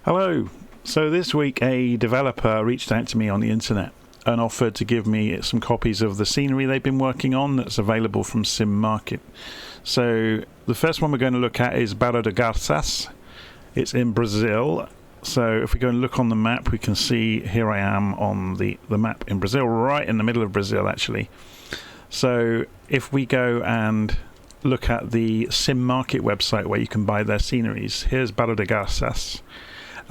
Hello. So this week a developer reached out to me on the internet and offered to give me some copies of the scenery they've been working on that's available from Sim Market. So the first one we're going to look at is Barra de Garças. It's in Brazil. So if we go and look on the map, we can see here I am on the map in Brazil, right in the middle of Brazil actually. So if we go and look at the Sim Market website where you can buy their sceneries, here's Barra de Garças.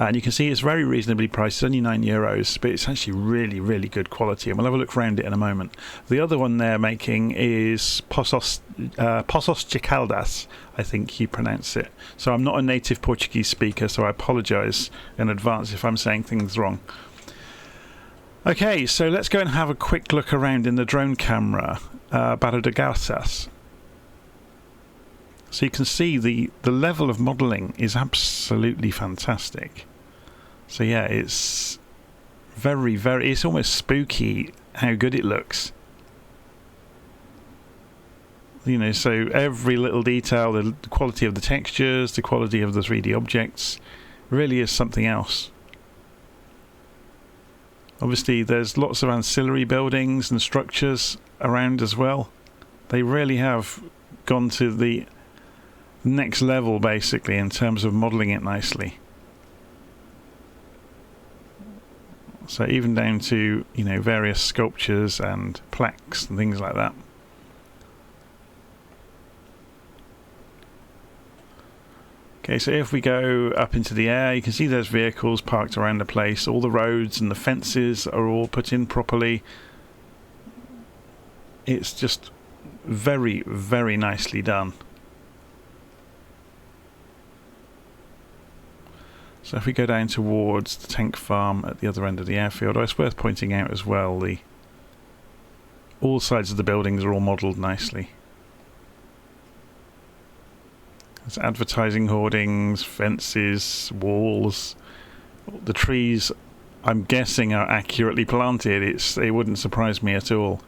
And you can see it's very reasonably priced, it's only €9, but it's actually really, really good quality. And we'll have a look around it in a moment. The other one they're making is Poços de Caldas, I think you pronounce it. So I'm not a native Portuguese speaker, so I apologise in advance if I'm saying things wrong. Okay, so let's go and have a quick look around in the drone camera, Barra de Garças. So you can see the level of modelling is absolutely fantastic. So yeah, it's very, very, it's almost spooky how good it looks. You know, so every little detail, the quality of the textures, the quality of the 3D objects, really is something else. Obviously there's lots of ancillary buildings and structures around as well. They really have gone to the next level basically in terms of modelling it nicely. So even down to, you know, various sculptures and plaques and things like that. Okay, so if we go up into the air, you can see there's vehicles parked around the place. All the roads and the fences are all put in properly. It's just very, very nicely done. So if we go down towards the tank farm at the other end of the airfield, it's worth pointing out as well, all sides of the buildings are all modelled nicely. There's advertising hoardings, fences, walls. The trees, I'm guessing, are accurately planted. It wouldn't surprise me at all.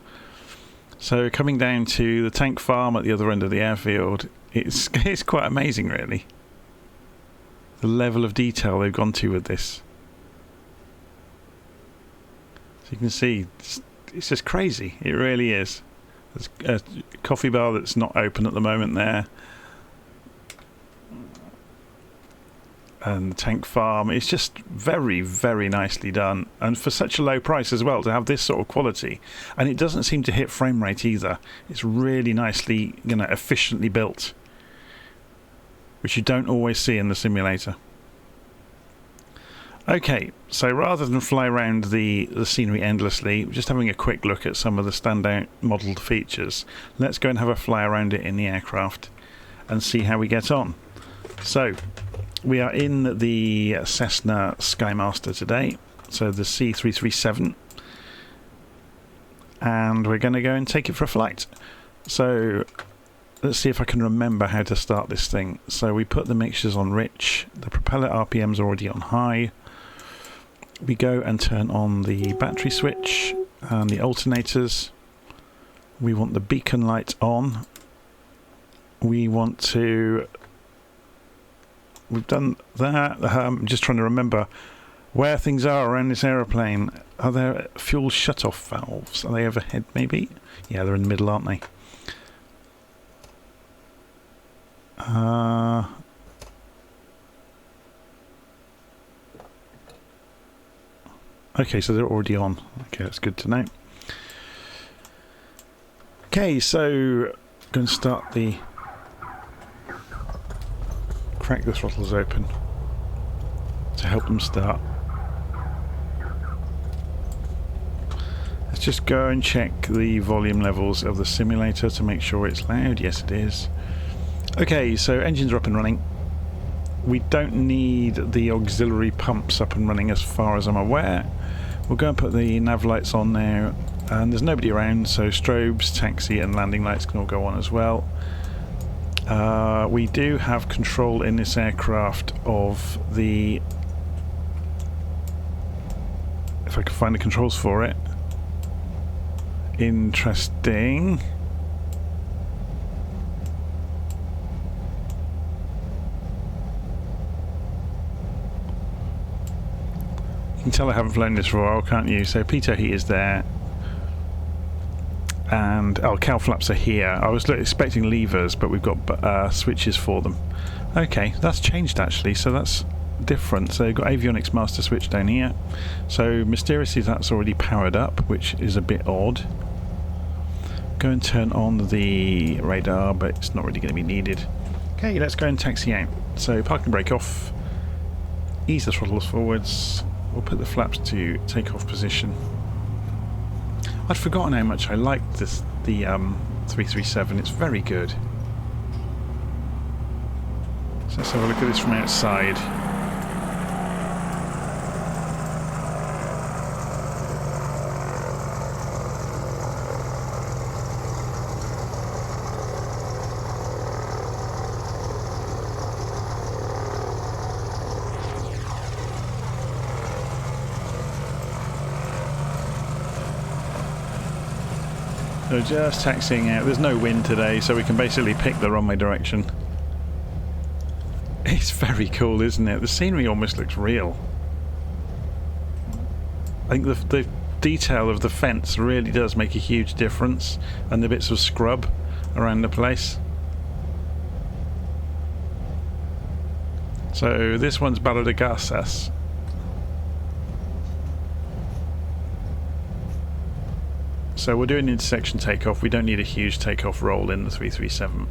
So coming down to the tank farm at the other end of the airfield, it's quite amazing really. The level of detail they've gone to with this. So you can see, it's just crazy. It really is. There's a coffee bar that's not open at the moment there. And the tank farm. It's just very, very nicely done. And for such a low price as well, to have this sort of quality. And it doesn't seem to hit frame rate either. It's really nicely, efficiently built, which you don't always see in the simulator. Okay, so rather than fly around the scenery endlessly, just having a quick look at some of the standout modelled features, let's go and have a fly around it in the aircraft and see how we get on. So, we are in the Cessna Skymaster today, so the C337, and we're going to go and take it for a flight. So, let's see if I can remember how to start this thing. So we put the mixtures on rich, the propeller RPM's already on high. We go and turn on the battery switch and the alternators. We want the beacon light on. We've done that. I'm just trying to remember where things are around this aeroplane. Are there fuel shut-off valves? Are they overhead maybe? Yeah, they're in the middle, aren't they? Okay, so they're already on. Okay, that's good to know. Okay, so going to start crack the throttles open to help them start. Let's just go and check the volume levels of the simulator to make sure it's loud. Yes, it is. Okay, so engines are up and running. We don't need the auxiliary pumps up and running as far as I'm aware. We'll go and put the nav lights on now, and there's nobody around, so strobes, taxi and landing lights can all go on as well. We do have control in this aircraft of the... if I can find the controls for it. Interesting. You can tell I haven't flown this for a while, can't you? So pitot heat is there. And cowl flaps are here. I was expecting levers, but we've got switches for them. Okay, that's changed actually, so that's different. So you've got avionics master switch down here. So mysteriously that's already powered up, which is a bit odd. Go and turn on the radar, but it's not really going to be needed. Okay, let's go and taxi out. So parking brake off. Ease the throttles forwards. We'll put the flaps to takeoff position. I'd forgotten how much I liked the 337. It's very good. So let's have a look at this from outside. So just taxiing out. There's no wind today, so we can basically pick the runway direction. It's very cool, isn't it? The scenery almost looks real. I think the detail of the fence really does make a huge difference, and the bits of scrub around the place. So this one's Balade Garças. So we're doing intersection takeoff. We don't need a huge takeoff roll in the 337.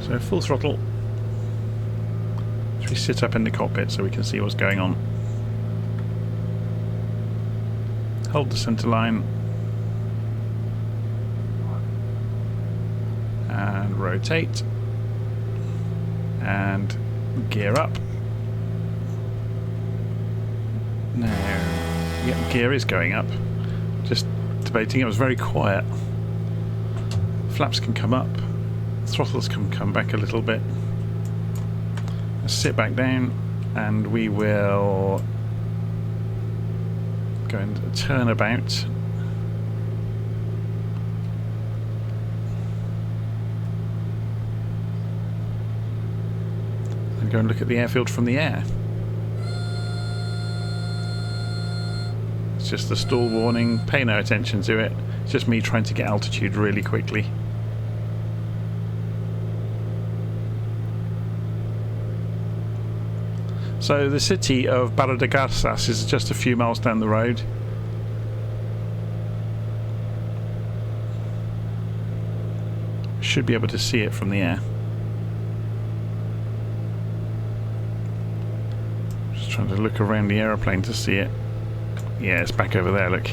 So full throttle. Should we sit up in the cockpit so we can see what's going on? Hold the centre line. And rotate. And gear up. Now, yep, gear is going up. Just debating, it was very quiet. Flaps can come up. Throttles can come back a little bit. Let's sit back down and we will go and turn about. And go and look at the airfield from the air. It's just the stall warning, pay no attention to it. It's just me trying to get altitude really quickly. So the city of Barra Garças is just a few miles down the road. Should be able to see it from the air. Just trying to look around the aeroplane to see it. Yeah, it's back over there, look.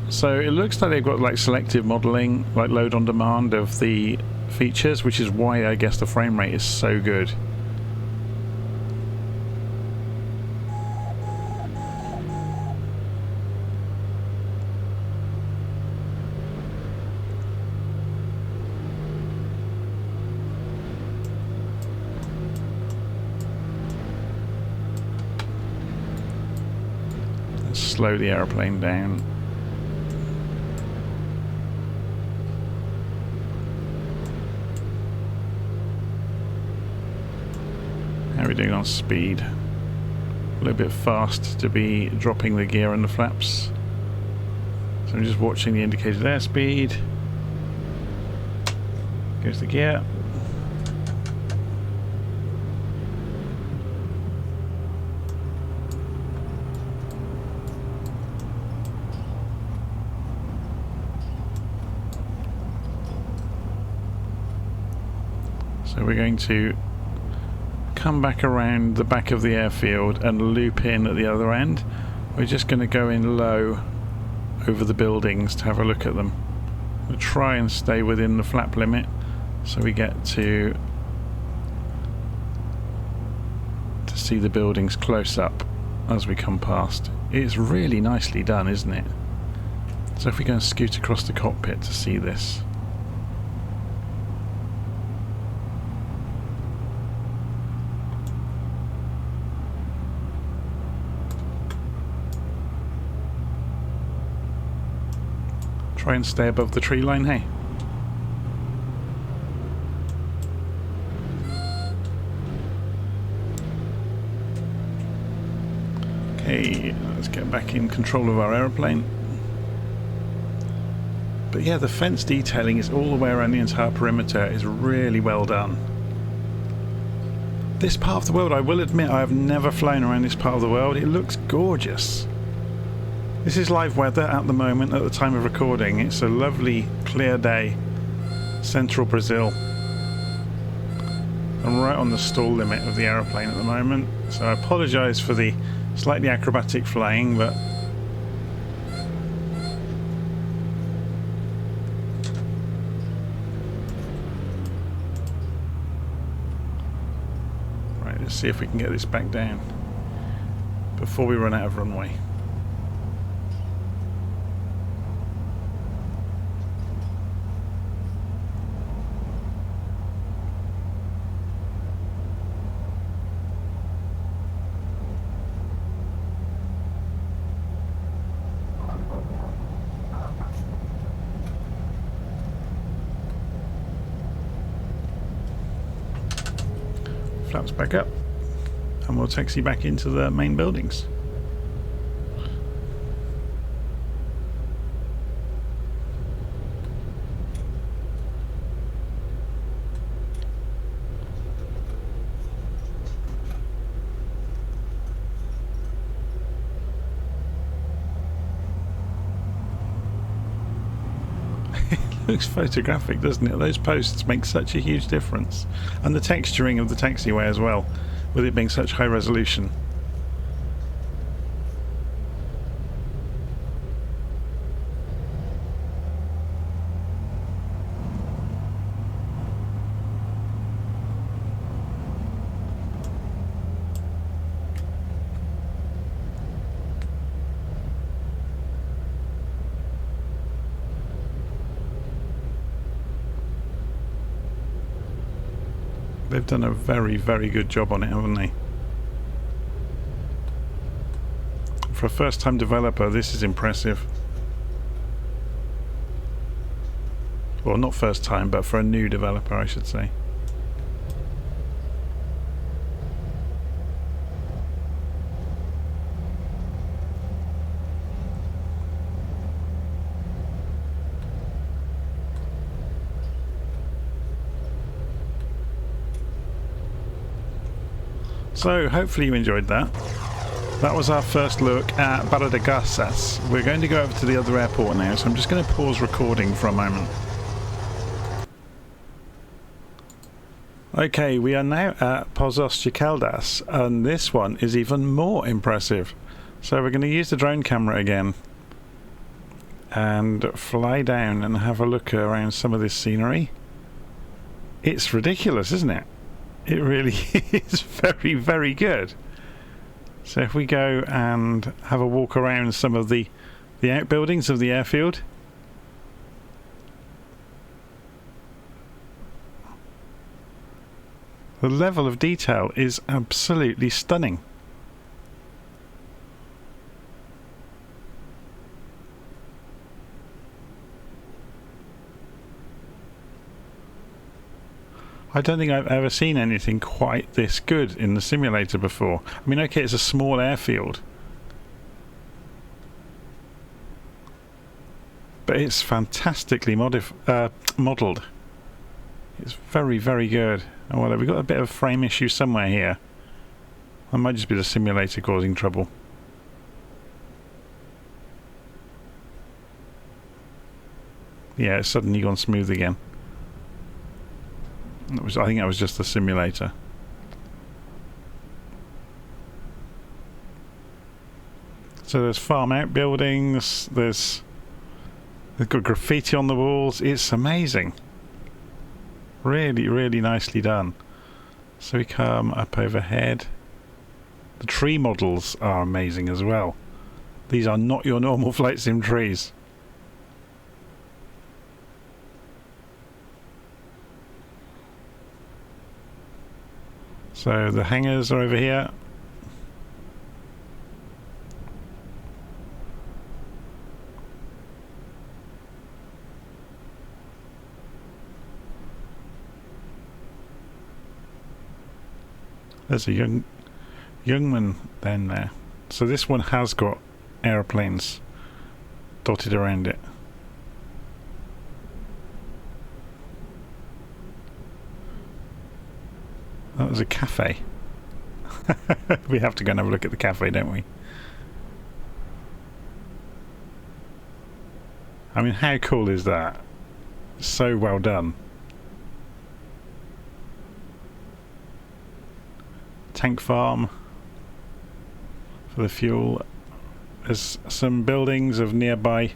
So it looks like they've got like selective modelling, like load on demand of the features, which is why I guess the frame rate is so good. Let's slow the aeroplane down. How are we doing on speed? A little bit fast to be dropping the gear and the flaps. So I'm just watching the indicated airspeed. Goes the gear. So we're going to come back around the back of the airfield and loop in at the other end. We're just going to go in low over the buildings to have a look at them. We'll try and stay within the flap limit so we get to see the buildings close up as we come past. It's really nicely done, isn't it? So if we go and scoot across the cockpit to see this. Try and stay above the tree line, hey? Okay, let's get back in control of our aeroplane. But yeah, the fence detailing is all the way around the entire perimeter is really well done. This part of the world, I will admit, I have never flown around this part of the world. It looks gorgeous. This is live weather at the moment, at the time of recording. It's a lovely, clear day. Central Brazil. I'm right on the stall limit of the aeroplane at the moment, so I apologise for the slightly acrobatic flying, but right, let's see if we can get this back down before we run out of runway. Flaps back up and we'll taxi back into the main buildings. Looks photographic, doesn't it? Those posts make such a huge difference, and the texturing of the taxiway as well, with it being such high resolution. They've done a very, very good job on it, haven't they? For a first-time developer, this is impressive. Well, not first time, but for a new developer, I should say. So hopefully you enjoyed that. That was our first look at Balade Garças. We're going to go over to the other airport now, so I'm just going to pause recording for a moment. Okay, we are now at Poços de Caldas, and this one is even more impressive. So we're going to use the drone camera again and fly down and have a look around some of this scenery. It's ridiculous, isn't it? It really is very, very good. So if we go and have a walk around some of the outbuildings of the airfield. The level of detail is absolutely stunning. I don't think I've ever seen anything quite this good in the simulator before. I mean, okay, it's a small airfield, but it's fantastically modelled. It's very, very good. Oh, well, we've got a bit of a frame issue somewhere here. That might just be the simulator causing trouble. Yeah, it's suddenly gone smooth again. I think that was just the simulator. So there's farm outbuildings, they've got graffiti on the walls. It's amazing. Really, really nicely done. So we come up overhead. The tree models are amazing as well. These are not your normal flight sim trees. So the hangars are over here. There's a young one then there. So this one has got aeroplanes dotted around it. That was a cafe. We have to go and have a look at the cafe, don't we? I mean, how cool is that? So well done. Tank farm for the fuel. There's some buildings of nearby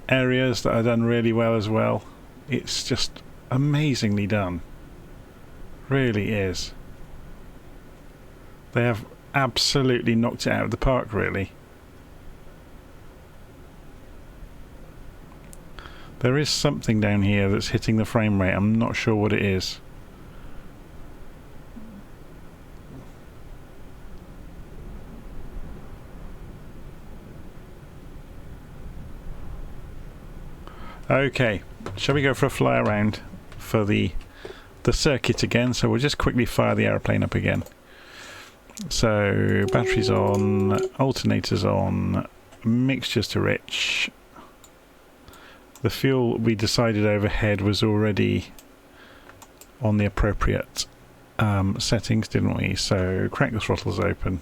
areas that are done really well as well. It's just amazingly done. Really is. They have absolutely knocked it out of the park, really. There is something down here that's hitting the frame rate. I'm not sure what it is. Okay, shall we go for a fly around for the circuit again? So we'll just quickly fire the aeroplane up again. So batteries on, alternators on, mixtures to rich. The fuel we decided overhead was already on the appropriate settings, didn't we? So crack the throttles open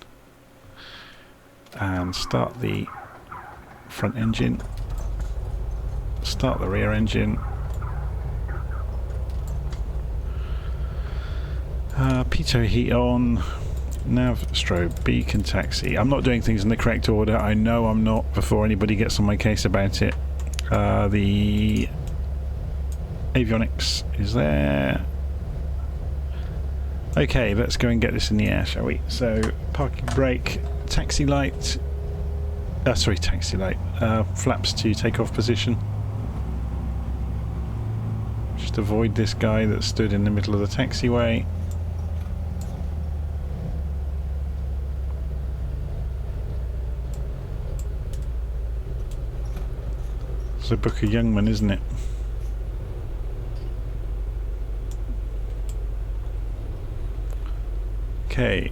and start the front engine. Start the rear engine. Pitot heat on. Nav, strobe, beacon, taxi. I'm not doing things in the correct order. I know I'm not, before anybody gets on my case about it. The avionics is there. Okay, let's go and get this in the air, shall we? So, parking brake, taxi light. Sorry, taxi light. Flaps to takeoff position. Just avoid this guy that stood in the middle of the taxiway. It's a Booker Youngman, isn't it? Okay.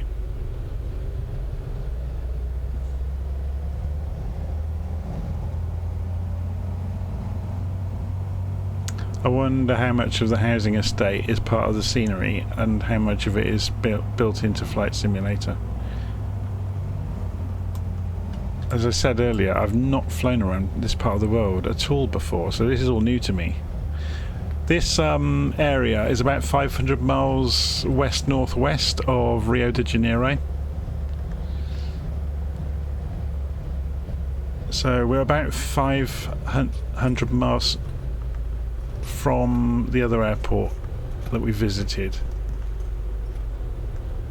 I wonder how much of the housing estate is part of the scenery and how much of it is built into Flight Simulator. As I said earlier, I've not flown around this part of the world at all before, so this is all new to me. This area is about 500 miles west-northwest of Rio de Janeiro. So we're about 500 miles from the other airport that we visited.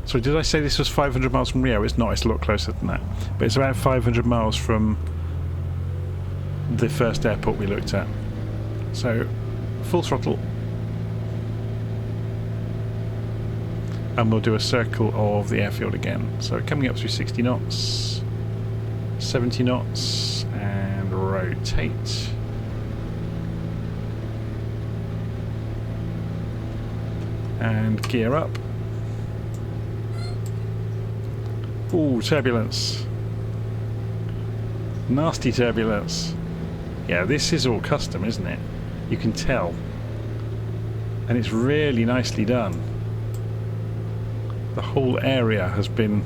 So did I say this was 500 miles from Rio? It's not, it's a lot closer than that. But it's about 500 miles from the first airport we looked at. So, full throttle. And we'll do a circle of the airfield again. So coming up through 60 knots, 70 knots, and rotate. And gear up. Ooh, turbulence. Nasty turbulence. Yeah, this is all custom, isn't it? You can tell. And it's really nicely done. The whole area has been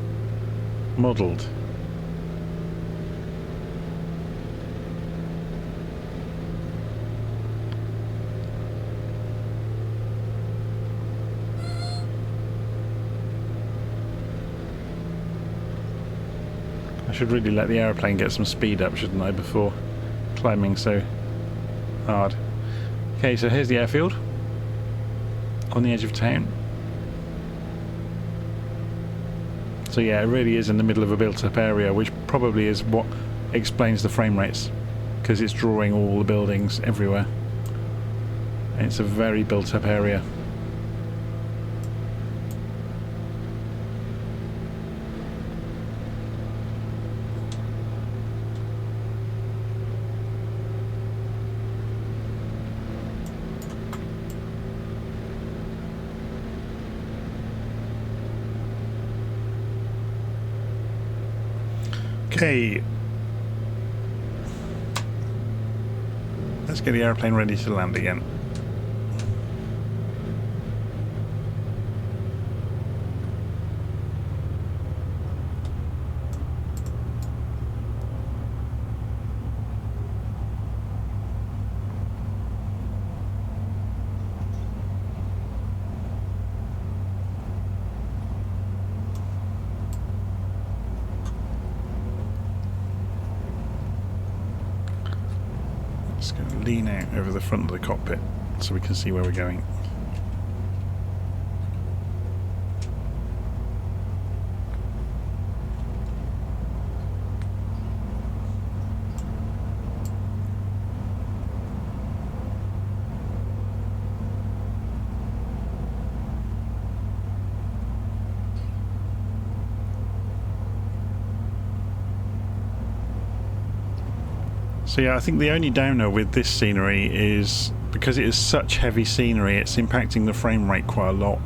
modelled. I should really let the aeroplane get some speed up, shouldn't I, before climbing so hard. Okay, so here's the airfield on the edge of town. So yeah, it really is in the middle of a built-up area, which probably is what explains the frame rates, because it's drawing all the buildings everywhere. And it's a very built-up area. Okay. Let's get the airplane ready to land again. Just going to lean out over the front of the cockpit so we can see where we're going. So yeah, I think the only downer with this scenery is because it is such heavy scenery, it's impacting the frame rate quite a lot.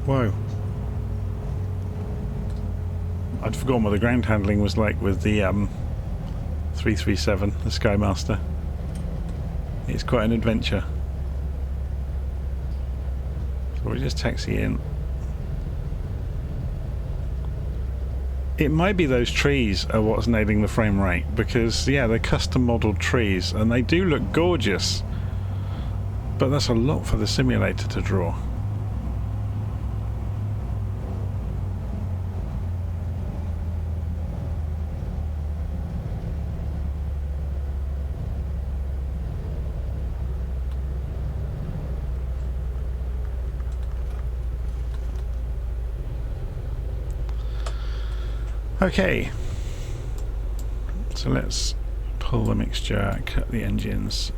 Whoa. I'd forgotten what the ground handling was like with the 337, the Skymaster. It's quite an adventure. So we just taxi in. It might be those trees are what's nailing the frame rate, because yeah, they're custom modelled trees and they do look gorgeous, but that's a lot for the simulator to draw. Okay, so let's pull the mixture, cut the engines.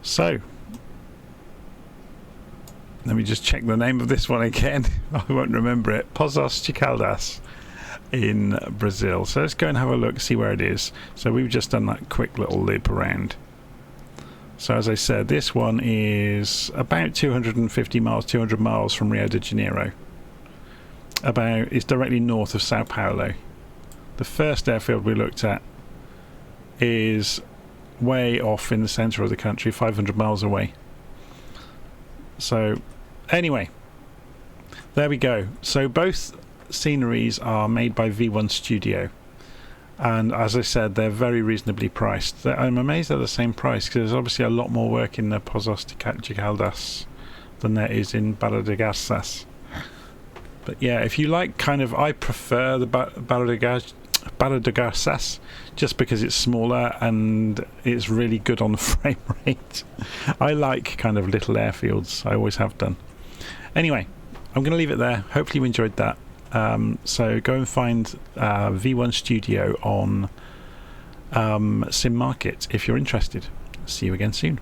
So, let me just check the name of this one again. I won't remember it. Poços de Caldas in Brazil. So let's go and have a look, see where it is. So we've just done that quick little loop around. So as I said, this one is about 250 miles, 200 miles from Rio de Janeiro. It's directly north of Sao Paulo. The first airfield we looked at is way off in the centre of the country, 500 miles away. So anyway, there we go. So both sceneries are made by V1 Studio. And as I said, they're very reasonably priced. I'm amazed they're the same price, because there's obviously a lot more work in the Poços de Caldas than there is in Balade Garças. But yeah, if you like kind of, I prefer the Balade Garças just because it's smaller and it's really good on the frame rate. I like kind of little airfields. I always have done. Anyway, I'm going to leave it there. Hopefully you enjoyed that. So go and find V1 Studio on Sim Market if you're interested. See you again soon.